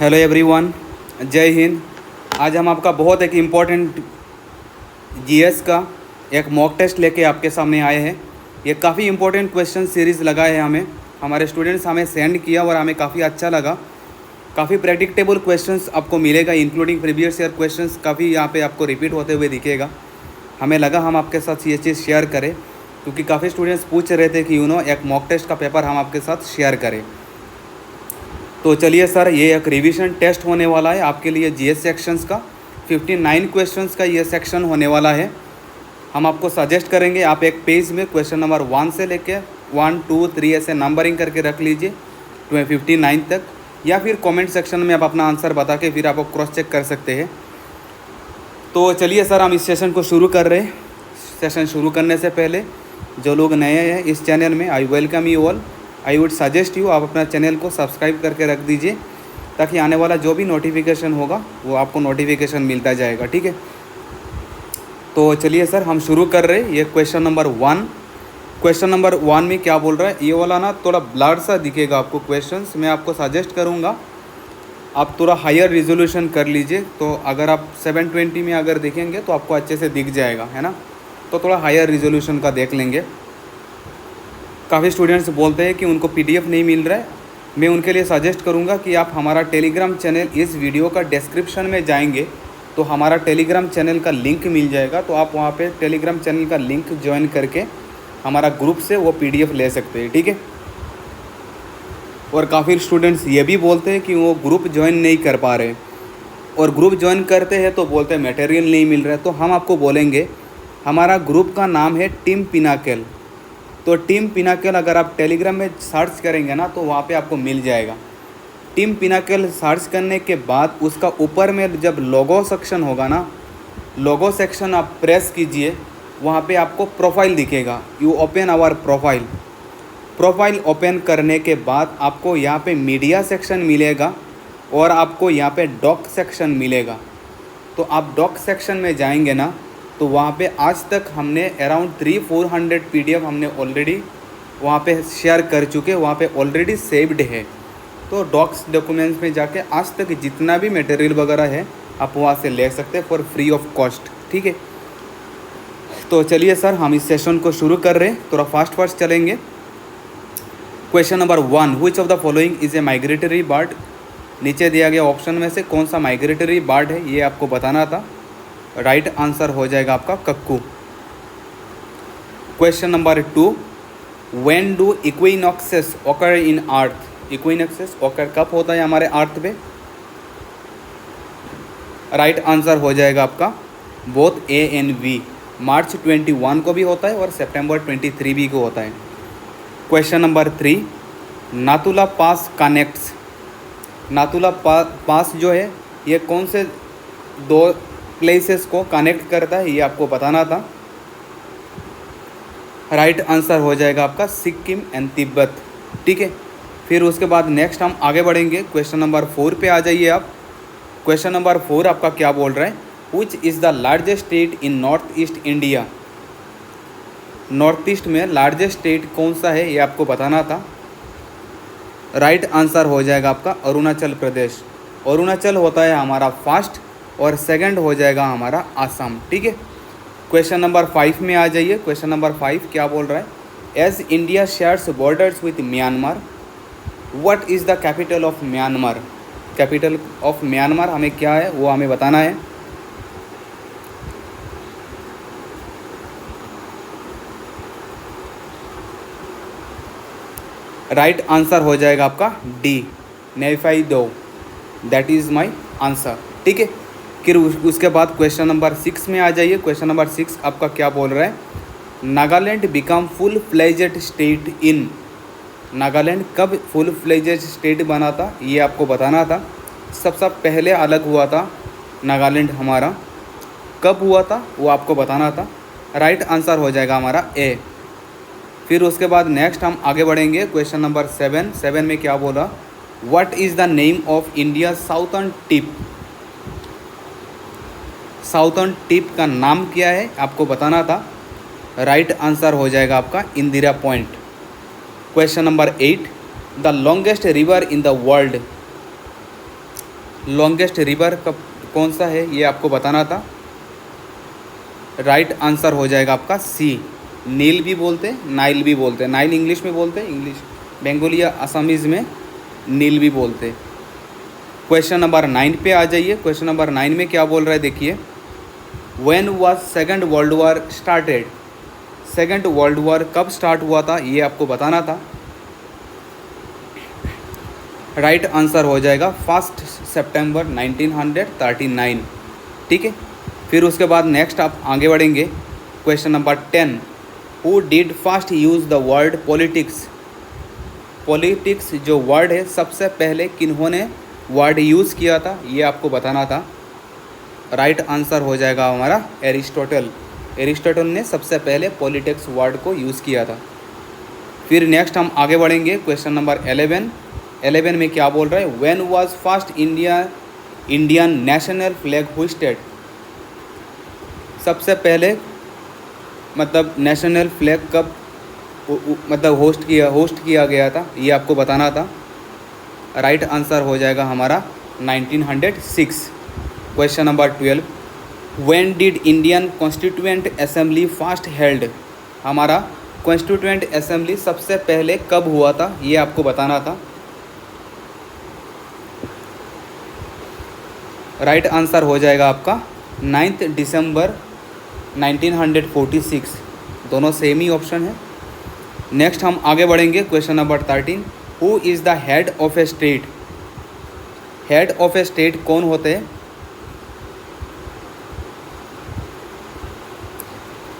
Hello everyone, जय हिंद। आज हम आपका बहुत एक इम्पॉर्टेंट जीएस का एक मॉक टेस्ट लेके आपके सामने आए हैं। ये काफ़ी इम्पोर्टेंट क्वेश्चन सीरीज़ लगा है हमें, हमारे स्टूडेंट्स हमें सेंड किया और हमें काफ़ी अच्छा लगा। काफ़ी प्रेडिक्टेबल क्वेश्चंस आपको मिलेगा, इंक्लूडिंग प्रीवियस ईयर क्वेश्चंस काफ़ी यहाँ पे आपको रिपीट होते हुए दिखेगा। हमें लगा हम आपके साथ ये चीज़ शेयर करें, क्योंकि काफ़ी स्टूडेंट्स पूछ रहे थे कि एक मॉक टेस्ट का पेपर हम आपके साथ शेयर करें। तो चलिए सर, ये एक रिवीजन टेस्ट होने वाला है आपके लिए जीएस सेक्शंस का। 59 क्वेश्चंस का ये सेक्शन होने वाला है। हम आपको सजेस्ट करेंगे आप एक पेज में क्वेश्चन नंबर 1 से लेके 1, 2, 3 ऐसे नंबरिंग करके रख लीजिए 59 तक, या फिर कमेंट सेक्शन में आप अपना आंसर बता के फिर आप क्रॉस चेक कर सकते हैं। तो चलिए सर, हम इस सेशन को शुरू कर रहे हैं। सेशन शुरू करने से पहले जो लोग नए हैं इस चैनल में, I welcome you all. I would suggest you आप अपना चैनल को सब्सक्राइब करके रख दीजिए, ताकि आने वाला जो भी नोटिफिकेशन होगा वो आपको नोटिफिकेशन मिलता जाएगा, ठीक है। तो चलिए सर, हम शुरू कर रहे हैं। ये क्वेश्चन नंबर 1। क्वेश्चन नंबर 1 में क्या बोल रहा है, ये वाला ना थोड़ा ब्लर सा दिखेगा आपको क्वेश्चंस। मैं आपको सजेस्ट करूँगा आप थोड़ा हायर रिजोल्यूशन कर लीजिए। तो अगर आप 720 में अगर देखेंगे तो आपको अच्छे से दिख जाएगा, है ना। तो थोड़ा हायर रिजोल्यूशन का देख लेंगे। काफ़ी स्टूडेंट्स बोलते हैं कि उनको पीडीएफ नहीं मिल रहा है। मैं उनके लिए सजेस्ट करूंगा कि आप हमारा टेलीग्राम चैनल, इस वीडियो का डिस्क्रिप्शन में जाएंगे तो हमारा टेलीग्राम चैनल का लिंक मिल जाएगा। तो आप वहां पे टेलीग्राम चैनल का लिंक ज्वाइन करके हमारा ग्रुप से वो पीडीएफ ले सकते हैं, ठीक है। और काफ़ी स्टूडेंट्स ये भी बोलते हैं कि वो ग्रुप ज्वाइन नहीं कर पा रहे, और ग्रुप ज्वाइन करते हैं तो बोलते हैं मटेरियल नहीं मिल रहा है। तो हम आपको बोलेंगे, हमारा ग्रुप का नाम है टीम पिनाकल। तो टीम पिनाकल अगर आप टेलीग्राम में सर्च करेंगे ना तो वहाँ पे आपको मिल जाएगा। टीम पिनाकल सर्च करने के बाद उसका ऊपर में जब लोगो सेक्शन होगा ना, लोगो सेक्शन आप प्रेस कीजिए, वहाँ पे आपको प्रोफाइल दिखेगा। You open our profile. Profile open करने के बाद आपको यहाँ पे मीडिया सेक्शन मिलेगा और आपको यहाँ पे डॉक सेक्शन मिलेगा। तो आप डॉक सेक्शन में जाएंगे ना तो वहाँ पे आज तक हमने अराउंड 300-400 पीडीएफ हमने ऑलरेडी वहाँ पे शेयर कर चुके, वहाँ पे ऑलरेडी सेव्ड है। तो डॉक्स डॉक्यूमेंट्स में जाके आज तक जितना भी मटेरियल वगैरह है आप वहाँ से ले सकते हैं फॉर फ्री ऑफ कॉस्ट, ठीक है। तो चलिए सर, हम इस सेशन को शुरू कर रहे हैं, थोड़ा फास्ट चलेंगे। Question number 1, which of the following is a migratory bird. नीचे दिया गया ऑप्शन में से कौन सा माइग्रेटरी बर्ड है, ये आपको बताना था। राइट आंसर हो जाएगा आपका cuckoo. Question number 2, when do equinoxes occur in earth. Equinoxes occur कब होता है हमारे अर्थ पे। राइट आंसर हो जाएगा आपका बोथ ए एंड बी। मार्च 21 को भी होता है और सितंबर 23 भी को होता है। क्वेश्चन नंबर 3, नाथुला पास कनेक्ट्स। नाथुला पास जो है ये कौन से दो प्लेसेस को कनेक्ट करता है, ये आपको बताना था। राइट आंसर हो जाएगा आपका सिक्किम एंड तिब्बत, ठीक है। फिर उसके बाद नेक्स्ट हम आगे बढ़ेंगे। क्वेश्चन नंबर 4 पे आ जाइए आप। क्वेश्चन नंबर 4 आपका क्या बोल रहा है, which is the largest state in north east India. North east में लार्जेस्ट स्टेट कौन सा है, ये आपको बताना था। राइट आंसर हो जाएगा आपका अरुणाचल प्रदेश। अरुणाचल होता है हमारा फर्स्ट और सेकंड हो जाएगा हमारा आसाम, ठीक है। क्वेश्चन नंबर 5 में आ जाइए। क्वेश्चन नंबर 5 क्या बोल रहा है, as India shares borders with Myanmar, what is the capital of Myanmar. Capital of Myanmar हमें क्या है वो हमें बताना है। राइट आंसर हो जाएगा आपका D, Naypyidaw. That is my answer, ठीक है। फिर उसके बाद क्वेश्चन नंबर 6 में आ जाइए। क्वेश्चन नंबर 6 आपका क्या बोल रहा है, Nagaland become full fledged state in. Nagaland कब फुल फ्लेजेड स्टेट बना था, ये आपको बताना था। सबसे पहले अलग हुआ था नागालैंड हमारा, कब हुआ था वो आपको बताना था। राइट आंसर हो जाएगा हमारा ए। फिर उसके बाद नेक्स्ट हम आगे बढ़ेंगे। क्वेश्चन नंबर 7 में क्या बोला, what is the name of India southern tip. Southern tip का नाम क्या है आपको बताना था। राइट आंसर हो जाएगा आपका Indira point. Question number 8, the longest river in the world. Longest river कब कौन सा है ये आपको बताना था। राइट आंसर हो जाएगा आपका सी, नील भी बोलते हैं, नाइल भी बोलते हैं। नाइल इंग्लिश में बोलते हैं, इंग्लिश बंगाली या असमीज़ में नील भी बोलते हैं। क्वेश्चन नंबर 9 पे आ जाइए। क्वेश्चन नंबर 9 में क्या बोल रहा है देखिए, when was second world war started. Second world war कब स्टार्ट हुआ था ये आपको बताना था। राइट आंसर हो जाएगा 1 सितंबर 1939। ठीक है, फिर उसके बाद नेक्स्ट आप आगे बढ़ेंगे। Question number 10, who did first use the word politics. Politics जो वर्ड है सबसे पहले किन्होंने वर्ड यूज़ किया था ये आपको बताना था। राइट आंसर हो जाएगा हमारा एरिस्टोटल। एरिस्टोटल ने सबसे पहले पॉलिटिक्स वर्ड को यूज़ किया था। फिर नेक्स्ट हम आगे बढ़ेंगे। क्वेश्चन नंबर 11 में क्या बोल रहा है, when was first Indian national flag hosted. सबसे पहले मतलब नेशनल फ्लैग कब मतलब होस्ट किया गया था ये आपको बताना था। राइट आंसर हो जाएगा हमारा 1906। Question number 12, when did Indian constituent assembly first held. हमारा कॉन्स्टिट्यूएंट असेंबली सबसे पहले कब हुआ था ये आपको बताना था। राइट आंसर हो जाएगा आपका 9 दिसंबर 1946। दोनों सेम ही ऑप्शन है। नेक्स्ट हम आगे बढ़ेंगे। Question number 13, who is the head of a state. Head of a state कौन होते हैं।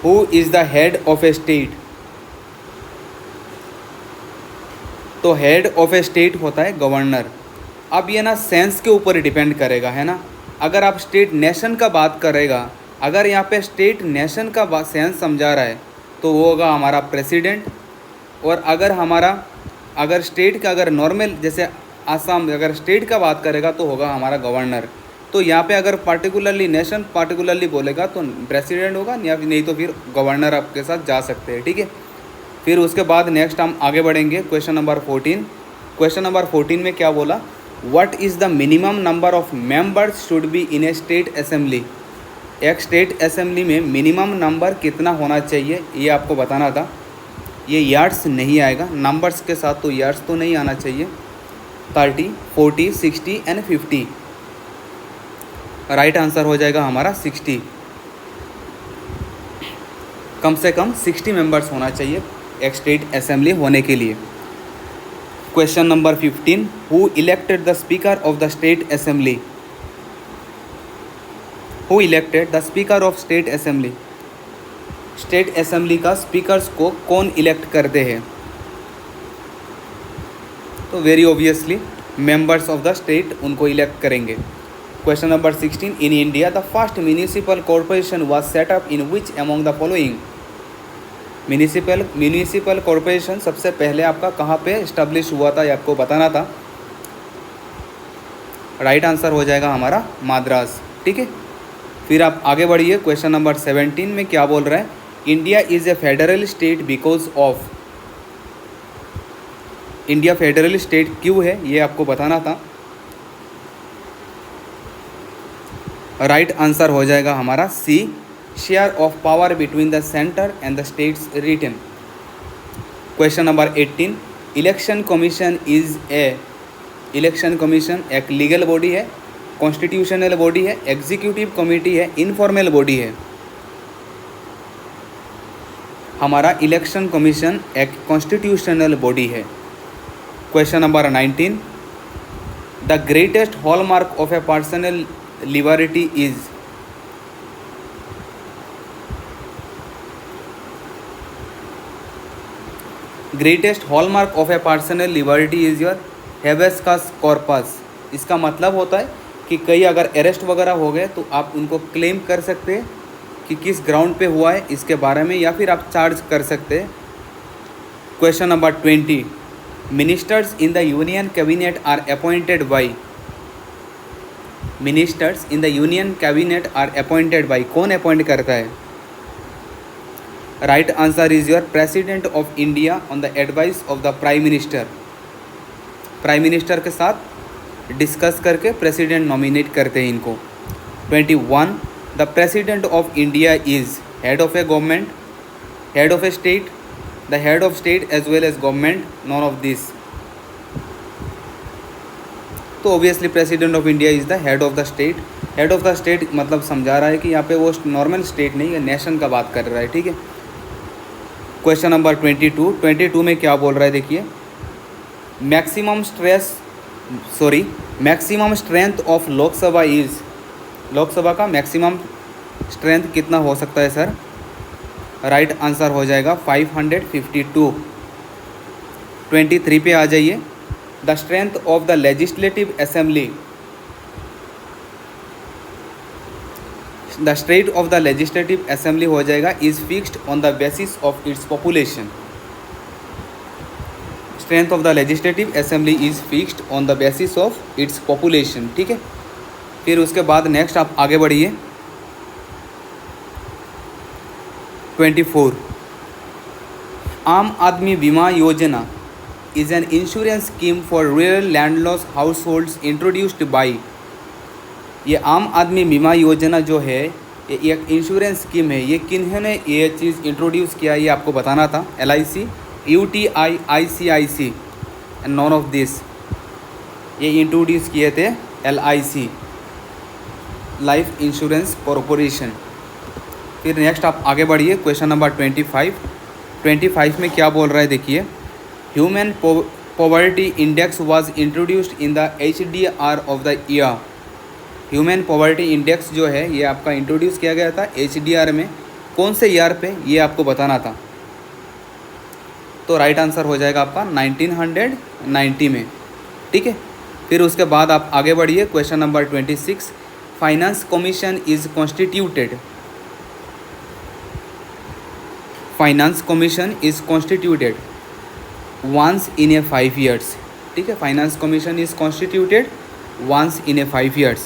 Who is the head of a state. तो हेड ऑफ ए स्टेट होता है गवर्नर। अब ये ना सेंस के ऊपर ही डिपेंड करेगा, है ना। अगर आप स्टेट नेशन का बात करेगा, अगर यहाँ पे स्टेट नेशन का सेंस समझा रहा है तो वो होगा हमारा प्रेसिडेंट। और अगर स्टेट का अगर नॉर्मल जैसे आसाम अगर स्टेट का बात करेगा तो होगा हमारा गवर्नर। तो यहाँ पे अगर पार्टिकुलरली नेशन पार्टिकुलरली बोलेगा तो प्रेसिडेंट होगा, या नहीं तो फिर गवर्नर आपके साथ जा सकते हैं। ठीक है, फिर उसके बाद नेक्स्ट हम आगे बढ़ेंगे। Question number 14। क्वेश्चन नंबर 14 में क्या बोला, what is the minimum number of members should be in A state assembly. एक स्टेट असेंबली में मिनिमम नंबर कितना होना चाहिए ये आपको बताना था। ये यार्ड्स नहीं आएगा, नंबर्स के साथ तो यार्ड्स तो नहीं आना चाहिए। 30, 40, 60 एंड 50। राइट आंसर हो जाएगा हमारा 60। कम से कम 60 मेंबर्स होना चाहिए एक स्टेट असेंबली होने के लिए। Question number 15, who elected the speaker of the state assembly. Who elected the speaker of state assembly. State assembly का स्पीकर्स को कौन इलेक्ट करते हैं। तो very obviously members of the state उनको इलेक्ट करेंगे। Question number 16, in India the first municipal corporation was set up in which among the following. Municipal corporation सबसे पहले आपका कहाँ पे इस्टेब्लिश हुआ था ये आपको बताना था। राइट आंसर हो जाएगा हमारा मद्रास। ठीक है, फिर आप आगे बढ़िए। क्वेश्चन नंबर 17 में क्या बोल रहा है, India is a federal state because of. India federal state क्यों है ये आपको बताना था। राइट आंसर हो जाएगा हमारा C, share of power between the centre and the states written. Question number 18, election commission is a. Election commission एक लीगल बॉडी है, कॉन्स्टिट्यूशनल बॉडी है, एग्जीक्यूटिव कमेटी है, इनफॉर्मल बॉडी है। हमारा इलेक्शन कमीशन एक कॉन्स्टिट्यूशनल बॉडी है। Question number 19, the greatest hallmark of a personal liberty is. Greatest hallmark of a personal liberty is your habeas corpus. इसका मतलब होता है कि कई अगर अरेस्ट वगैरह हो गए तो आप उनको क्लेम कर सकते हैं कि किस ग्राउंड पे हुआ है इसके बारे में, या फिर आप चार्ज कर सकते हैं। Question number 20, ministers in the union cabinet are appointed by. Ministers in the union cabinet are appointed by, कौन अपॉइंट करता है। Right answer is your president of India on the advice of the prime minister. Prime minister के साथ discuss करके president nominate करते हैं इनको। 21 the president of India is head of a government, head of a state, the head of state as well as government, none of this. तो obviously president of India is the head of the state. Head of the state मतलब समझा रहा है कि यहाँ पे वो normal state नहीं है, नेशन का बात कर रहा है, ठीक है। क्वेश्चन नंबर 22 में क्या बोल रहा है देखिए, maximum strength of Lok Sabha is, Lok Sabha का मैक्सिमम स्ट्रेंथ कितना हो सकता है सर? राइट आंसर हो जाएगा 552। 23 पे आ जाइए, the strength of the legislative assembly, the strength of the legislative assembly हो जाएगा is fixed on the basis of its population. Strength of the legislative assembly is fixed on the basis of its population, ठीक है। फिर उसके बाद next आप आगे बढ़िए। 24 आम Aadmi Bima Yojana is an insurance scheme for rural landless households introduced by. ये आम आदमी बीमा योजना जो है ये एक इंश्योरेंस स्कीम है, ये किन्होंने ये चीज़ इंट्रोड्यूस किया ये आपको बताना था। LIC, UTI, ICIC and non of this, ये इंट्रोड्यूस किए थे LIC, लाइफ इंश्योरेंस कॉरपोरेशन। फिर नेक्स्ट आप आगे बढ़िए, क्वेश्चन नंबर 25 में क्या बोल रहा है देखिए, human poverty index was introduced in the HDR of the year. Human poverty index जो है ये आपका इंट्रोड्यूस किया गया था HDR में, कौन से ईयर पे ये आपको बताना था। तो राइट आंसर हो जाएगा आपका 1990 में, ठीक है। फिर उसके बाद आप आगे बढ़िए, question number 26 finance commission is constituted, finance commission is constituted once in a 5 years, ठीक है। Finance commission is constituted once in a 5 years।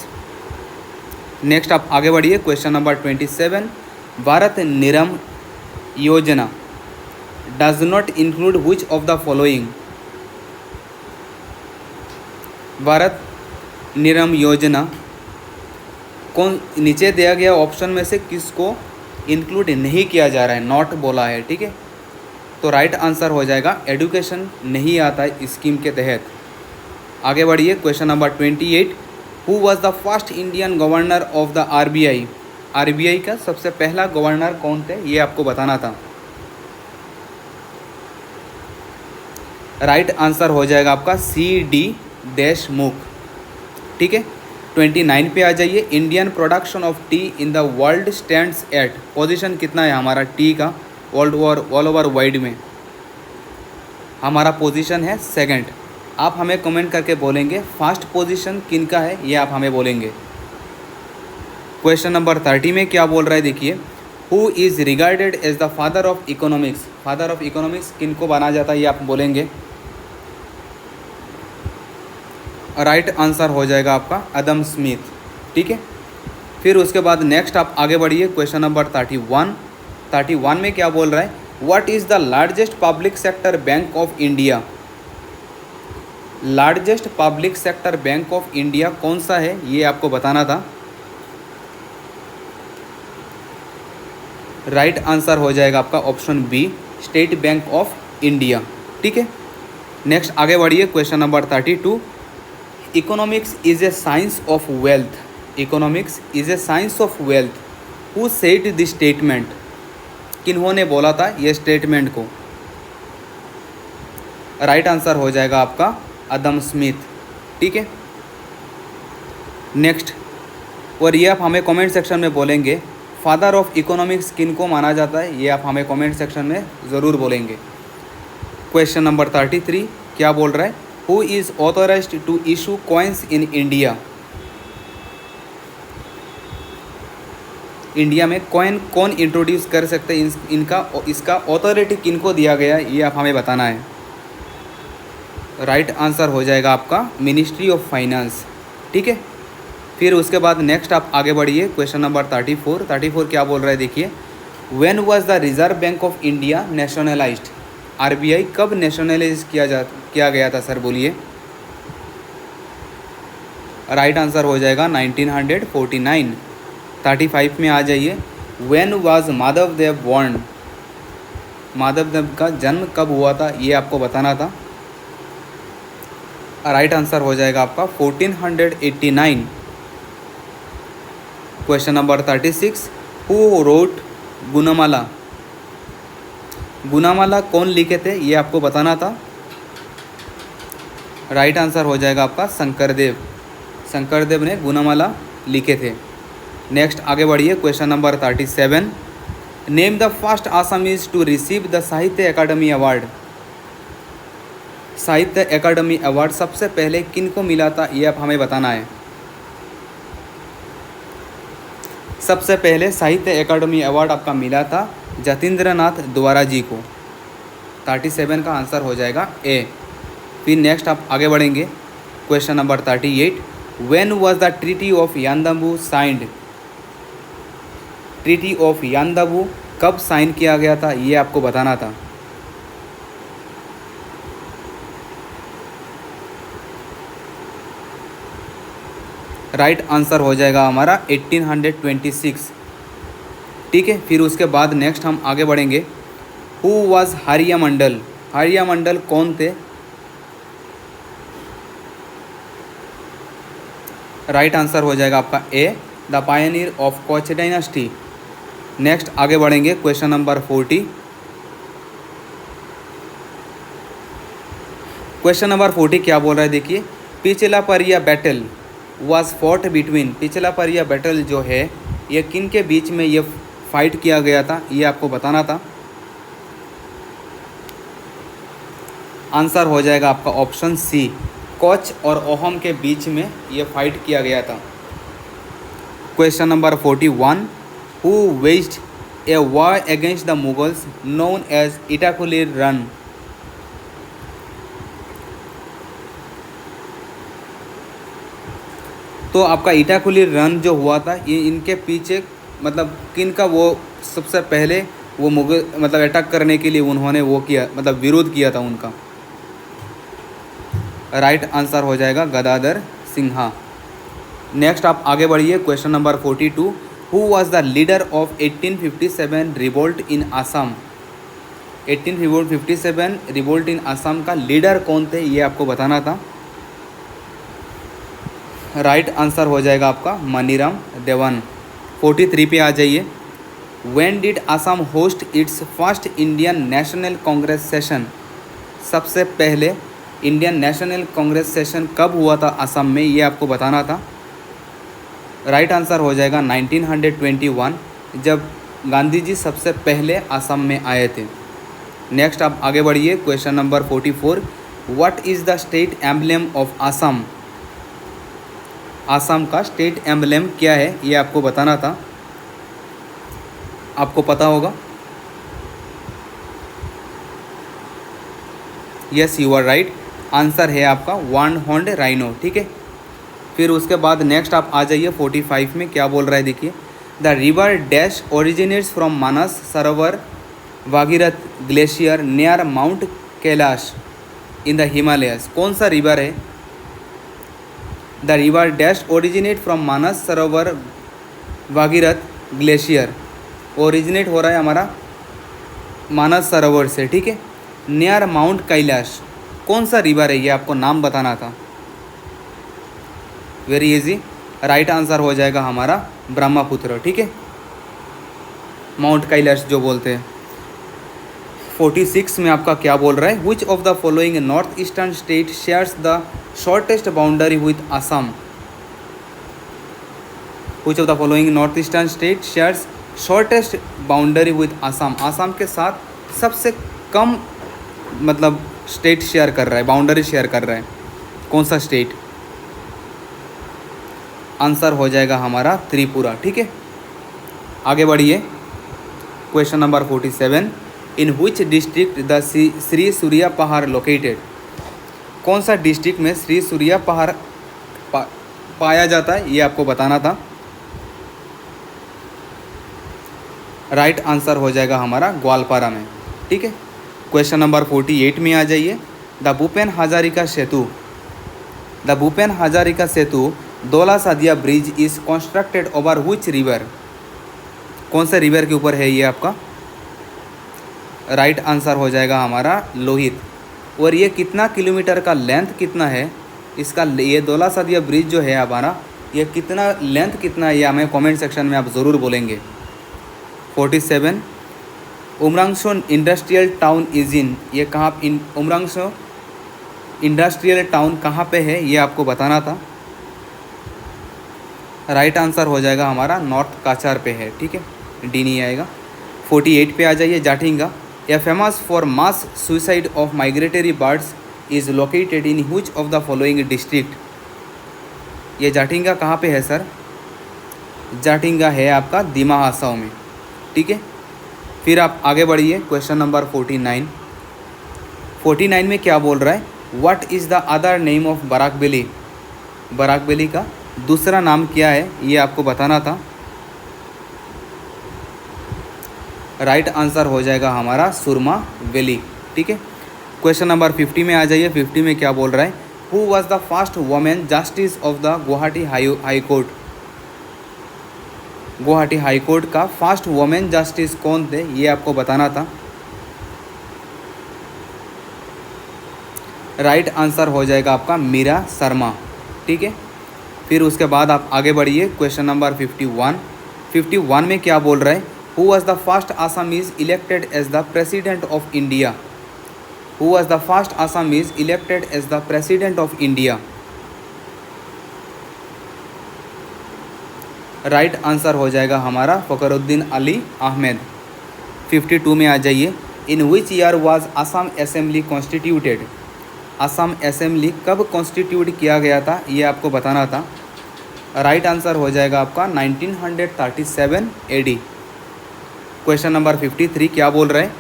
Next आप आगे बढ़िए, question number 27 Bharat Nirman Yojana does not include which of the following. Bharat Nirman Yojana कौन नीचे दिया गया option में से किसको इंक्लूड नहीं किया जा रहा है, नॉट बोला है, ठीक है। तो राइट आंसर हो जाएगा एडुकेशन नहीं आता है स्कीम के तहत। आगे बढ़िए, question number 28 who was the first Indian governor of the RBI। RBI का सबसे पहला गवर्नर कौन थे ये आपको बताना था। राइट आंसर हो जाएगा आपका C.D. देशमुख, ठीक है। 29 पे आ जाइए, Indian production of T in the world stands eight, position कितना है हमारा टी का ऑल ओवर वर्ल्ड में, हमारा पोजीशन है 2nd। आप हमें कमेंट करके बोलेंगे फर्स्ट पोजीशन किन का है ये आप हमें बोलेंगे। क्वेश्चन नंबर 30 में क्या बोल रहा है देखिए, who is regarded as the father of economics. Father of economics किन को माना जाता है ये आप बोलेंगे। राइट आंसर हो जाएगा आपका एडम स्मिथ, ठीक है। फिर उसके बाद नेक्स्ट आप आगे बढ़िए, क्वेश्चन नंबर 31 में क्या बोल रहा है, what is the largest public sector bank of India. Largest public sector bank of India कौन सा है ये आपको बताना था। राइट आंसर हो जाएगा आपका option B, State Bank of India, ठीक है। नेक्स्ट आगे बढ़िए, question number 32 economics is a science of wealth. Economics is a science of wealth, who said this statement. किन्होंने बोला था ये स्टेटमेंट को। राइट आंसर हो जाएगा आपका एडम स्मिथ, ठीक है। नेक्स्ट, और ये आप हमें कमेंट सेक्शन में बोलेंगे फादर ऑफ इकोनॉमिक्स किन को माना जाता है ये आप हमें कमेंट सेक्शन में ज़रूर बोलेंगे। क्वेश्चन नंबर 33 क्या बोल रहा है, who is authorised to issue coins in India. India में कॉइन कौन इंट्रोड्यूस कर सकते हैं, इसका ऑथोरिटी किन को दिया गया ये आप हमें बताना है। राइट आंसर हो जाएगा आपका मिनिस्ट्री ऑफ फाइनेंस, ठीक है। फिर उसके बाद नेक्स्ट आप आगे बढ़िए, क्वेश्चन नंबर 34 क्या बोल रहा है देखिए, when was the reserve bank of India nationalised. RBI कब नेशनलाइज किया गया था सर बोलिए। राइट आंसर हो जाएगा 1949। 35 में आ जाइए। When was Madhav Dev born? Madhav Dev का जन्म कब हुआ था, ये आपको बताना था। राइट आंसर हो जाएगा आपका 1489। Question number 36, who wrote Gunmala? Gunmala कौन लिखे थे, ये आपको बताना था। राइट आंसर हो जाएगा आपका शंकरदेव। शंकरदेव ने गुणमाला लिखे थे। नेक्स्ट आगे बढ़िए। Question number 37, name the first Assamese to receive the Sahitya Akademi award? साहित्य अकादमी अवार्ड सबसे पहले किन को मिला था, ये आप हमें बताना है। सबसे पहले साहित्य अकादमी अवार्ड आपका मिला था जतीन्द्र नाथ द्वारा जी को। 37 का आंसर हो जाएगा ए। फिर नेक्स्ट आप आगे बढ़ेंगे। Question number 38, when was the treaty of Yandabo signed? Treaty of Yandabo कब साइन किया गया था, ये आपको बताना था। राइट आंसर हो जाएगा हमारा 1826। ठीक है। फिर उसके बाद नेक्स्ट हम आगे बढ़ेंगे। हु वाज हरिया मंडल? हरिया मंडल कौन थे? राइट आंसर हो जाएगा आपका A, the pioneer of Koch dynasty. Next आगे बढ़ेंगे। Question number 40। क्वेश्चन नंबर 40 क्या बोल रहा है, देखिए। Pichlapariya battle was fought between? Pichlapariya battle जो है ये किन के बीच में ये फाइट किया गया था, ये आपको बताना था। आंसर हो जाएगा आपका ऑप्शन सी, कोच और ओहम के बीच में ये फाइट किया गया था। Question number 41, who waged a war against the Mughals known as Itakhuli ran? तो आपका इटाकुली रन जो हुआ था ये इनके पीछे मतलब किन का, वो सबसे पहले वो मुगल मतलब अटैक करने के लिए उन्होंने वो किया, मतलब विरोध किया था उनका। राइट आंसर हो जाएगा गदाधर सिन्हा। नेक्स्ट आप आगे बढ़िए। Question number 42, who was the leader of 1857 revolt in Assam? 1857 revolt in Assam का लीडर कौन थे, ये आपको बताना था। राइट आंसर हो जाएगा आपका मनीराम देवन। 43 पे आ जाइए। When did Assam host it's first Indian national Congress session? सबसे पहले इंडियन नेशनल कांग्रेस सेशन कब हुआ था आसाम में, ये आपको बताना था। राइट आंसर हो जाएगा 1921, जब गांधी जी सबसे पहले आसाम में आए थे। नेक्स्ट आप आगे बढ़िए। Question number 44, what is the state emblem of Assam? Assam का स्टेट एम्बलम क्या है, ये आपको बताना था। आपको पता होगा। Yes you are right. Answer है आपका वन हॉर्न्ड राइनो। ठीक है। फिर उसके बाद नेक्स्ट आप आ जाइए 45 में क्या बोल रहा है, देखिए। The river dash originates from Manas Sarovar Bhagirath glacier near mount Kailash in the Himalayas? कौन सा रिवर है? The river dash originate from Manas Sarovar Bhagirath glacier. Originate हो रहा है हमारा मानस सरोवर से। ठीक है। नियर माउंट कैलाश कौन सा रिवर है, ये आपको नाम बताना था। Very easy. राइट आंसर हो जाएगा हमारा ब्रह्मपुत्र। ठीक है। माउंट कैलाश जो बोलते हैं। 46 में आपका क्या बोल रहा है, which of the following north eastern state shares the shortest boundary with Assam? Which of the following north eastern state shares shortest boundary with Assam? Assam के साथ सबसे कम मतलब स्टेट शेयर कर रहा है, बाउंड्री शेयर कर रहा है, कौन सा स्टेट? आंसर हो जाएगा हमारा त्रिपुरा। ठीक है। आगे बढ़िए। Question number 47, in which district the Shri Surya पहाड़ लोकेटेड? कौन सा डिस्ट्रिक्ट में श्री सूर्या पहाड़ पाया जाता है, ये आपको बताना था। राइट आंसर हो जाएगा हमारा ग्वालपारा में। ठीक है। क्वेश्चन नंबर 48 में आ जाइए। The Bhupen Hazarika Setu Daula Sadia bridge is constructed over which river, कौन सा रिवर के ऊपर है ये आपका? राइट आंसर हो जाएगा हमारा लोहित। और ये कितना किलोमीटर का लेंथ कितना है इसका, ये दौला सादिया ब्रिज जो है हमारा, ये कितना लेंथ कितना है, ये हमें कमेंट सेक्शन में आप ज़रूर बोलेंगे। 47 Umrangso industrial town is in, ये कहाँ उमरांगसो इंडस्ट्रियल टाउन कहाँ पे है ये आपको बताना था। राइट आंसर हो जाएगा हमारा नॉर्थ काचार पे है, ठीक है, डी नहीं आएगा। 48 पे आ जाइए, Jatinga a famous for mass suicide of migratory birds is located in which of the following district, ये जाटिंगा कहाँ पे है सर? जाटिंगा है आपका दिमा हासाओ में, ठीक है। फिर आप आगे बढ़िए, क्वेश्चन नंबर 49। 49 में क्या बोल रहा है? What is the other name of Barak valley, Barak valley का दूसरा नाम क्या है ये आपको बताना था। राइट आंसर हो जाएगा हमारा सुरमा वैली, ठीक है। क्वेश्चन नंबर 50 में आ जाइए। 50 में क्या बोल रहा है? Who was the first women justice of the Guwahati high court, Guwahati high court का फर्स्ट वुमेन जस्टिस कौन थे ये आपको बताना था। राइट आंसर हो जाएगा आपका मीरा शर्मा, ठीक है। फिर उसके बाद आप आगे बढ़िए, क्वेश्चन नंबर 51। 51 में क्या बोल रहा है? Who was the first Assamese elected as the president of India, who was the first Assamese elected as the president of India. Right answer हो जाएगा हमारा फखरुद्दीन अली अहमद। 52 में आ जाइए। In which year was Assam assembly constituted, Assam assembly कब constitute किया गया था ये आपको बताना था। राइट आंसर हो जाएगा आपका 1937 AD। क्वेश्चन नंबर 53 क्या बोल रहे हैं?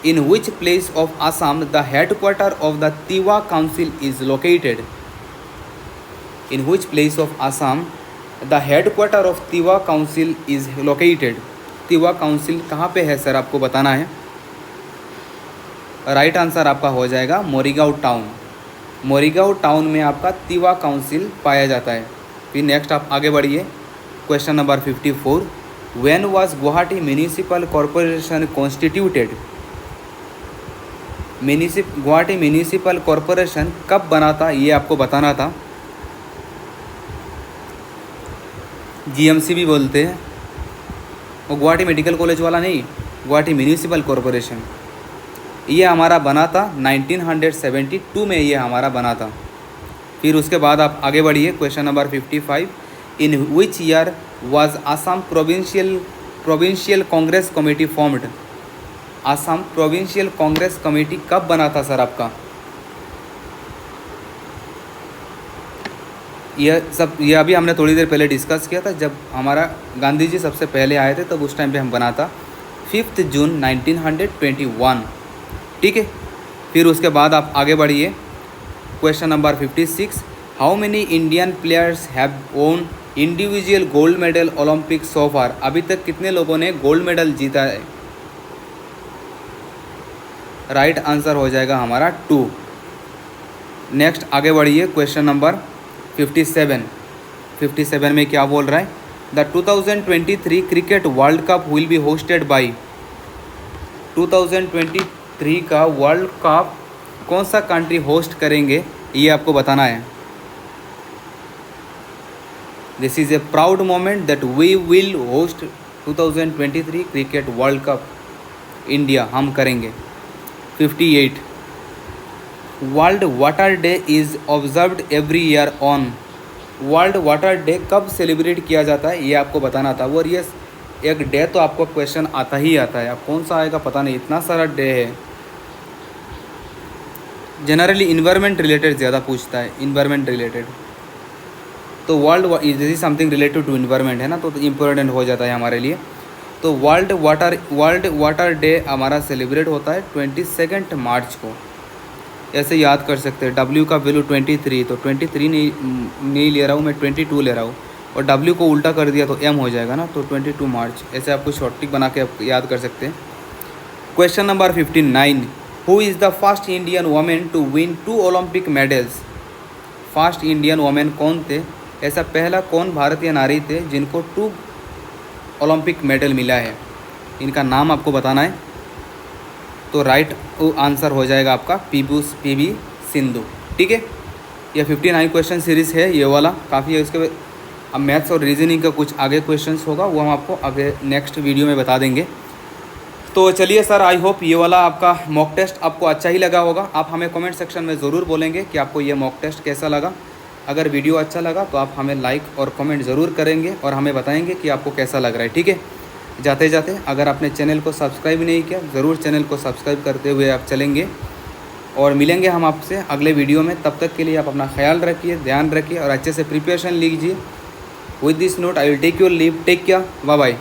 In which place of Assam the headquarter of the Tiwa council is located, in which place of Assam the headquarter of Tiwa council is located, Tiwa council कहाँ पे है सर आपको बताना है। राइट आंसर आपका हो जाएगा मोरीगांव टाउन, मोरीगांव टाउन में आपका तिवा काउंसिल पाया जाता है। फिर नेक्स्ट आप आगे बढ़िए, question number 54। When was Guwahati municipal corporation constituted, Guwahati municipal corporation कब बना था ये आपको बताना था। GMC भी बोलते हैं, वो गुवाहाटी मेडिकल कॉलेज वाला नहीं, गुवाहाटी म्यूनिसिपल कॉरपोरेशन, ये हमारा बना था 1972 में, ये हमारा बना था। फिर उसके बाद आप आगे बढ़िए, question number 55। In which year was Assam provincial Congress committee formed, Assam provincial Congress committee कब बना था सर आपका। ये अभी हमने थोड़ी देर पहले डिस्कस किया था, जब हमारा गांधी जी सबसे पहले आए थे तब उस टाइम पे हम बना था 5 जून 1921, ठीक है। फिर उसके बाद आप आगे बढ़िए, question number 56। How many Indian players have won individual gold medal Olympic so far, अभी तक कितने लोगों ने गोल्ड मेडल जीता है। राइट आंसर हो जाएगा हमारा 2। नेक्स्ट आगे बढ़िए, क्वेश्चन नंबर 57। 57 में क्या बोल रहा है? The 2023 cricket world cup will be hosted by, 2023 का वर्ल्ड कप कौन सा कंट्री होस्ट करेंगे ये आपको बताना है। This is a proud moment that we will host 2023 cricket world cup, India हम करेंगे। 58 world water day is observed every year on, world water day कब सेलिब्रेट किया जाता है ये आपको बताना था। और ये एक डे तो आपको क्वेश्चन आता ही आता है, अब कौन सा आएगा पता नहीं, इतना सारा डे है। जनरली इन्वायरमेंट रिलेटेड ज़्यादा पूछता है, इन्वायरमेंट रिलेटेड, तो world is something related to environment है ना, तो इम्पोर्टेंट हो जाता है हमारे लिए। तो वर्ल्ड वाटर डे हमारा सेलिब्रेट होता है 22 मार्च को, ऐसे याद कर सकते हैं। W का वैल्यू 23, तो 23 नहीं ले रहा हूँ मैं, 22 ले रहा हूँ, और W को उल्टा कर दिया तो M हो जाएगा ना, तो 22 मार्च, ऐसे आपको शॉर्ट ट्रिक बना के आप याद कर सकते हैं। Question number 59। Who is the first Indian women to win 2 Olympic medals, first Indian women कौन थे ऐसा पहला कौन भारतीय नारी थे जिनको 2 ओलंपिक मेडल मिला है? इनका नाम आपको बताना है। तो राइट आंसर हो जाएगा आपका पीवी सिंधु। ठीक है, यह 59 क्वेश्चन सीरीज़ है ये वाला, काफ़ी है। उसके अब मैथ्स और रीजनिंग का कुछ आगे क्वेश्चंस होगा, वो हम आपको आगे नेक्स्ट वीडियो में बता देंगे। तो चलिए सर, आई होप ये वाला आपका मॉक टेस्ट आपको अच्छा ही लगा होगा। आप हमें कमेंट सेक्शन में ज़रूर बोलेंगे कि आपको ये मॉक टेस्ट कैसा लगा। अगर वीडियो अच्छा लगा तो आप हमें लाइक और कमेंट ज़रूर करेंगे और हमें बताएंगे कि आपको कैसा लग रहा है। ठीक है, जाते जाते अगर आपने चैनल को सब्सक्राइब नहीं किया, ज़रूर चैनल को सब्सक्राइब करते हुए आप चलेंगे और मिलेंगे हम आपसे अगले वीडियो में। तब तक के लिए आप अपना ख्याल रखिए, ध्यान रखिए और अच्छे से प्रिपरेशन लीजिए। With this note I will take your leave. Take care, bye bye.